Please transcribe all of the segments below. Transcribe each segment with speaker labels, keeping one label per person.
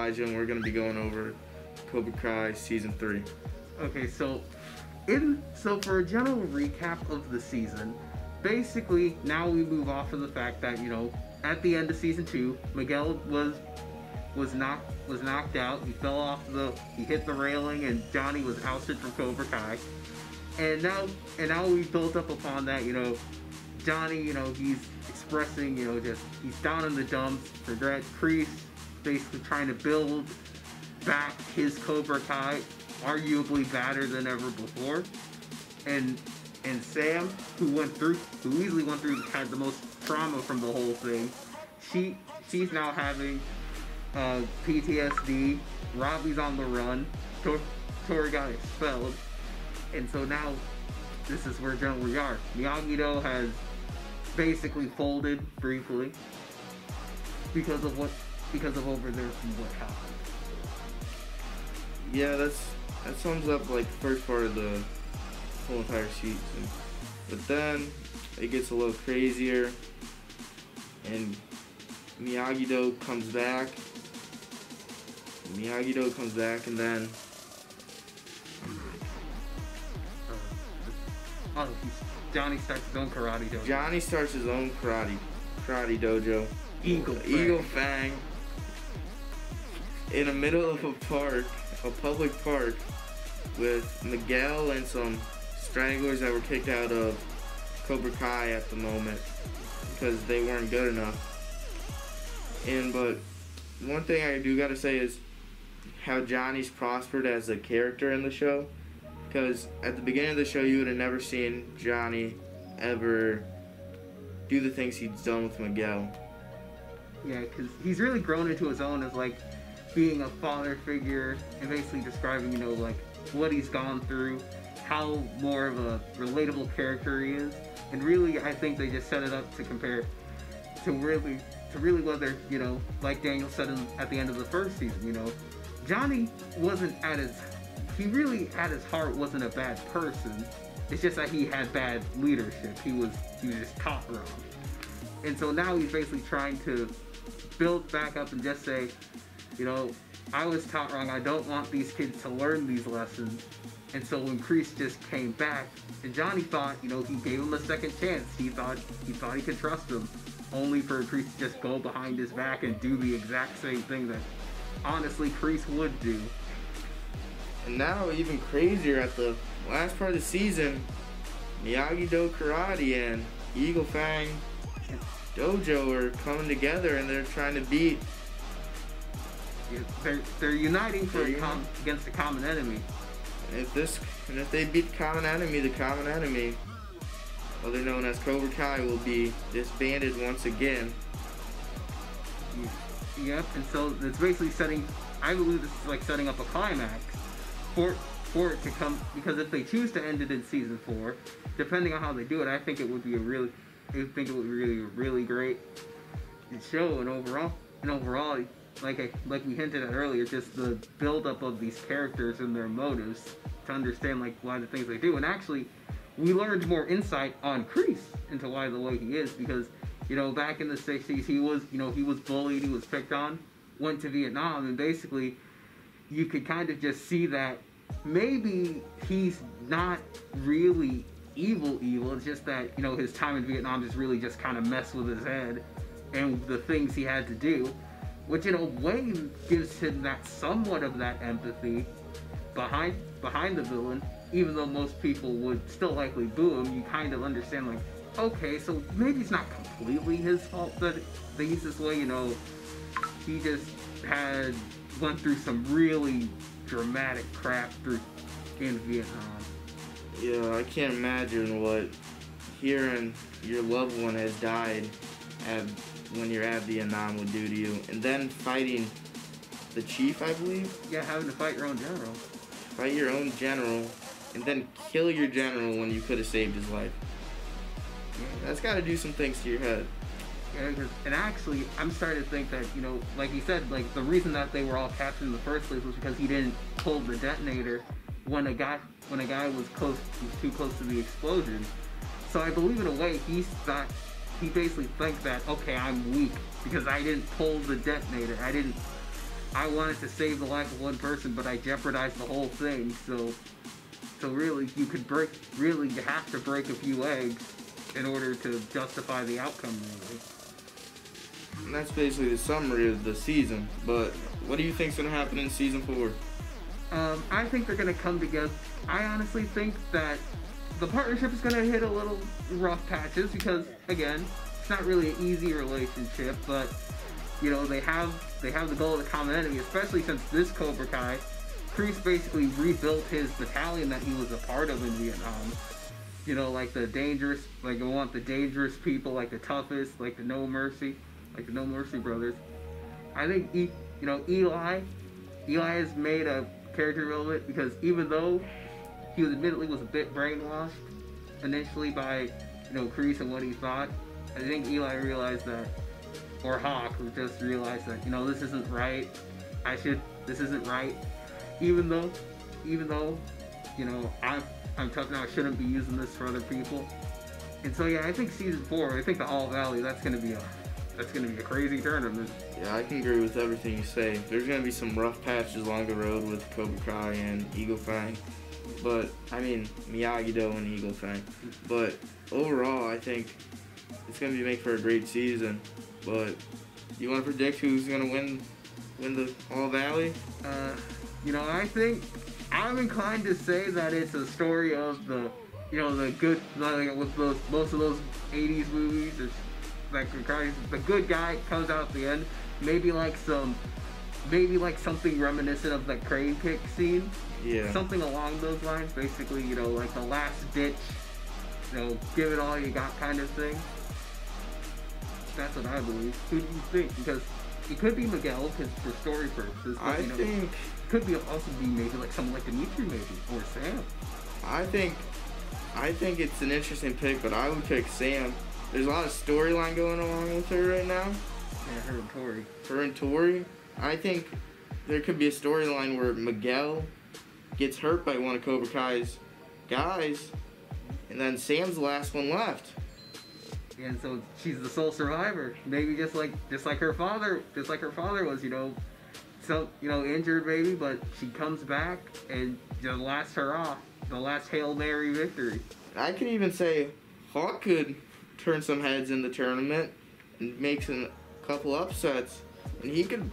Speaker 1: Elijah, and we're going to be going over Cobra Kai Season 3.
Speaker 2: Okay, so for a general recap of the season, basically now we move off of the fact that, you know, at the end of Season 2, Miguel was knocked out. He hit the railing, and Johnny was ousted from Cobra Kai. And now we built up upon that, you know, Johnny, you know, he's expressing, you know, he's down in the dumps, regret. Kreese basically trying to build back his Cobra Kai, arguably better than ever before. And Sam, who easily went through, had the most trauma from the whole thing. She's now having PTSD. Robbie's on the run. Tori got expelled. And so now, this is where we are. Miyagi-Do has basically folded briefly because of over there from what happened.
Speaker 1: Yeah, that sums up like the first part of the whole entire season. But then it gets a little crazier, and Miyagi-Do comes back. And then
Speaker 2: Johnny starts his own karate dojo.
Speaker 1: Johnny starts his own karate dojo. Eagle Fang. In the middle of a public park, with Miguel and some stragglers that were kicked out of Cobra Kai at the moment because they weren't good enough. But one thing I do gotta say is how Johnny's prospered as a character in the show. Because at the beginning of the show, you would have never seen Johnny ever do the things he's done with Miguel.
Speaker 2: Yeah, because he's really grown into his own as, like, being a father figure and basically describing, you know, like, what he's gone through, how more of a relatable character he is. And really, I think they just set it up to compare to really whether, you know, like Daniel said at the end of the first season, you know, Johnny wasn't at his heart wasn't a bad person. It's just that he had bad leadership. He was just taught wrong. And so now he's basically trying to build back up and just say, you know, I was taught wrong. I don't want these kids to learn these lessons. And so when Kreese just came back, and Johnny thought, you know, he gave him a second chance. He thought he could trust him, only for Kreese to just go behind his back and do the exact same thing that honestly Kreese would do.
Speaker 1: And now, even crazier, at the last part of the season, Miyagi-Do Karate and Eagle Fang Dojo are coming together, and they're trying to beat.
Speaker 2: They're uniting against a common enemy.
Speaker 1: And if they beat the common enemy, other known as Cobra Kai, will be disbanded once again.
Speaker 2: Yep, and so it's basically I believe this is like setting up a climax for it to come, because if they choose to end it in season 4, depending on how they do it, I think it would be a really great show. And overall, like we hinted at earlier, just the build-up of these characters and their motives to understand like why the things they do. And actually, we learned more insight on Kreese into why the way he is, because, you know, back in the 60s, he was bullied, he was picked on, went to Vietnam, and basically you could kind of just see that maybe he's not really evil. It's just that, you know, his time in Vietnam just really just kind of messed with his head and the things he had to do, which in a way gives him that somewhat of that empathy behind the villain. Even though most people would still likely boo him, you kind of understand, like, okay, so maybe it's not completely his fault that he's this way, you know. He just went through some really dramatic crap in Vietnam.
Speaker 1: Yeah, I can't imagine what hearing your loved one has died when you're at Vietnam would do to you. And then fighting the chief, I believe?
Speaker 2: Yeah, having to fight your own general.
Speaker 1: Fight your own general, and then kill your general when you could have saved his life. Yeah, that's got to do some things to your head.
Speaker 2: Yeah, and actually, I'm starting to think that, you know, like he said, like, the reason that they were all captured in the first place was because he didn't pull the detonator when a guy was too close to the explosion. So I believe in a way he basically thinks that, okay, I'm weak because I didn't pull the detonator. I wanted to save the life of one person, but I jeopardized the whole thing. So really, you have to break a few eggs in order to justify the outcome. Really.
Speaker 1: And that's basically the summary of the season. But what do you think's gonna happen in season 4?
Speaker 2: I think they're gonna come together. I honestly think that the partnership is gonna hit a little rough patches because, again, it's not really an easy relationship. But you know, they have the goal of the common enemy, especially since this Cobra Kai, Kreese basically rebuilt his battalion that he was a part of in Vietnam. You know, like the dangerous, like they want the dangerous people, like the toughest, like the No Mercy brothers. I think, Eli has made a character development because even though he was admittedly was a bit brainwashed initially by, Kreese and what he thought, I think Eli realized that, or Hawk just realized that, this isn't right. This isn't right. Even though, I'm tough now, I shouldn't be using this for other people. And so yeah, I think season 4, I think the All Valley, that's gonna be a crazy tournament.
Speaker 1: Yeah, I can agree with everything you say. There's gonna be some rough patches along the road with Cobra Kai and Eagle Fang. But I mean Miyagi-Do and Eagle Fang. But overall I think it's gonna be make for a great season. But you wanna predict who's gonna win the All Valley?
Speaker 2: I think I'm inclined to say that it's a story of the good, like with most of those 80s movies. It's like the good guy comes out at the end. Maybe like something reminiscent of the crane kick scene.
Speaker 1: Yeah. Something
Speaker 2: along those lines. Basically, like the last ditch, give it all you got kind of thing. That's what I believe. Who do you think? Because it could be Miguel, because for story purposes. But,
Speaker 1: I think
Speaker 2: could be also be maybe like someone like Dimitri, maybe, or Sam.
Speaker 1: I think it's an interesting pick, but I would pick Sam. There's a lot of storyline going along with her right now.
Speaker 2: Yeah, her and Tori.
Speaker 1: Her and Tori. I think there could be a storyline where Miguel gets hurt by one of Cobra Kai's guys, and then Sam's the last one left.
Speaker 2: And so she's the sole survivor. Maybe just like her father was, injured maybe, but she comes back and just lasts her off. The last Hail Mary victory.
Speaker 1: I could even say Hawk could turn some heads in the tournament and make a couple upsets, and he could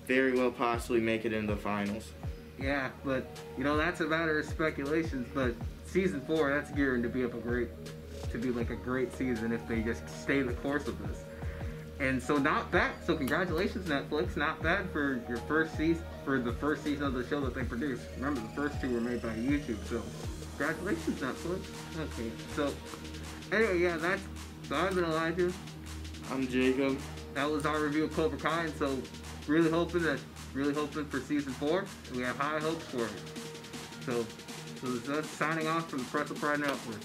Speaker 1: very well possibly make it into the finals.
Speaker 2: Yeah, but that's a matter of speculations. But season 4, that's gearing to be a great season if they just stay the course of this. And so not bad. So congratulations, Netflix. Not bad for your first season, for the first season of the show that they produced. Remember, the first 2 were made by YouTube. So congratulations, Netflix. Okay. So anyway, yeah, so I've been Elijah.
Speaker 1: I'm Jacob.
Speaker 2: That was our review of Cobra Kai. And so really hoping for season 4. We have high hopes for it. So that's signing off from the Pretzel Pride Network.